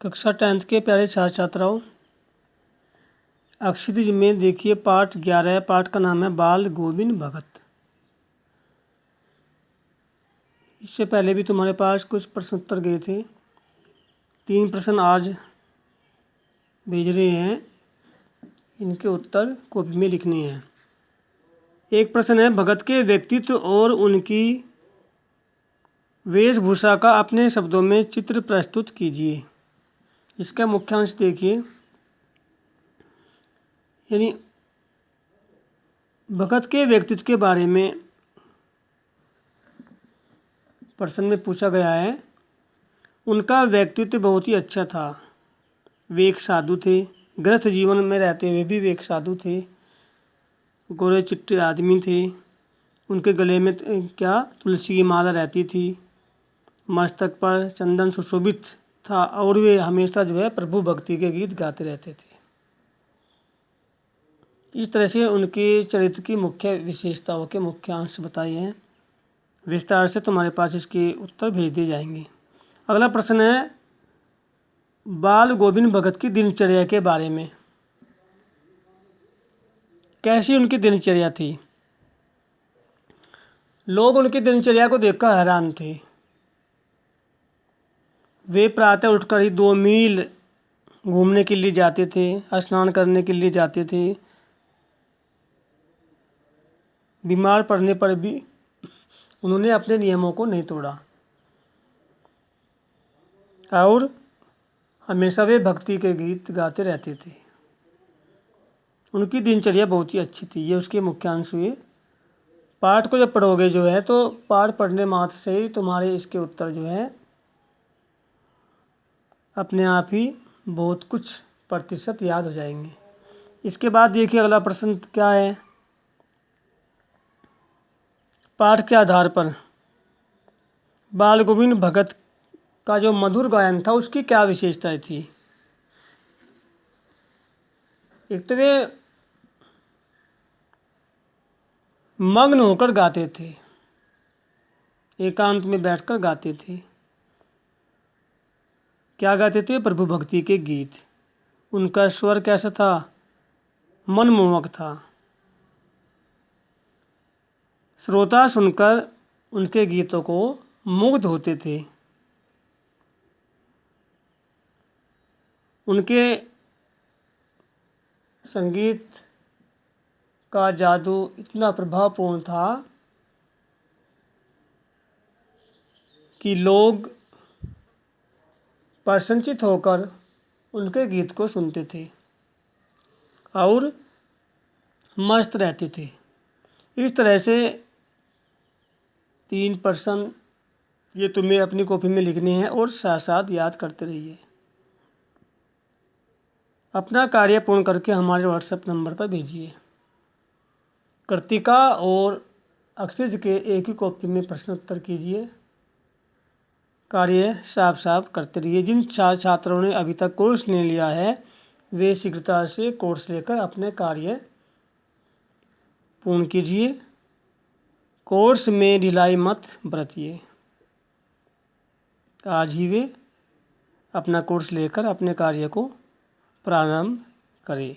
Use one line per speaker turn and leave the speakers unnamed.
कक्षा 10th के प्यारे छात्र छात्राओं, अक्षितिज में देखिए पाठ 11 है। पाठ का नाम है बाल गोविंद भगत। इससे पहले भी तुम्हारे पास कुछ प्रश्न उत्तर गए थे। 3 प्रश्न आज भेज रहे हैं, इनके उत्तर कॉपी में लिखने हैं। एक प्रश्न है, भगत के व्यक्तित्व और उनकी वेशभूषा का अपने शब्दों में चित्र प्रस्तुत कीजिए। इसका मुख्यांश देखिए, यानी भगत के व्यक्तित्व के बारे में प्रश्न में पूछा गया है। उनका व्यक्तित्व बहुत ही अच्छा था। वे एक साधु थे, गृहस्थ जीवन में रहते हुए भी वे एक साधु थे। गोरे चिट्टे आदमी थे। उनके गले में तुलसी की माला रहती थी। मस्तक पर चंदन सुशोभित था और वे हमेशा प्रभु भक्ति के गीत गाते रहते थे। इस तरह से उनके चरित्र की मुख्य विशेषताओं के मुख्य अंश बताए हैं। विस्तार से तुम्हारे पास इसके उत्तर भेज दिए जाएंगे। अगला प्रश्न है, बाल गोविंद भगत की दिनचर्या के बारे में। कैसी उनकी दिनचर्या थी? लोग उनकी दिनचर्या को देखकर हैरान थे। वे प्रातः उठकर ही 2 मील घूमने के लिए जाते थे, स्नान करने के लिए जाते थे। बीमार पड़ने पर भी उन्होंने अपने नियमों को नहीं तोड़ा और हमेशा वे भक्ति के गीत गाते रहते थे। उनकी दिनचर्या बहुत ही अच्छी थी। ये उसके मुख्यांश हुए। पाठ को जब पढ़ोगे तो पाठ पढ़ने मात्र से ही तुम्हारे इसके उत्तर अपने आप ही बहुत कुछ प्रतिशत याद हो जाएंगे। इसके बाद देखिए अगला प्रश्न क्या है। पाठ के आधार पर बाल गोविंद भगत का जो मधुर गायन था उसकी क्या विशेषताएं थी? एक तो वे मग्न होकर गाते थे, एकांत में बैठकर गाते थे। क्या गाते थे? प्रभु भक्ति के गीत। उनका स्वर कैसा था? मनमोहक था। श्रोता सुनकर उनके गीतों को मुग्ध होते थे। उनके संगीत का जादू इतना प्रभावपूर्ण था कि लोग प्रसन्नचित होकर उनके गीत को सुनते थे और मस्त रहते थे। इस तरह से 3 प्रश्न ये तुम्हें अपनी कॉपी में लिखने हैं और साथ साथ याद करते रहिए। अपना कार्य पूर्ण करके हमारे व्हाट्सएप नंबर पर भेजिए। कृतिका और अक्षिज के एक ही कॉपी में प्रश्न उत्तर कीजिए। कार्य साफ साफ करते रहिए। जिन छात्रों ने अभी तक कोर्स नहीं लिया है वे शीघ्रता से कोर्स लेकर अपने कार्य पूर्ण कीजिए। कोर्स में ढिलाई मत बरतिए। आज ही वे अपना कोर्स लेकर अपने कार्य को प्रारंभ करें।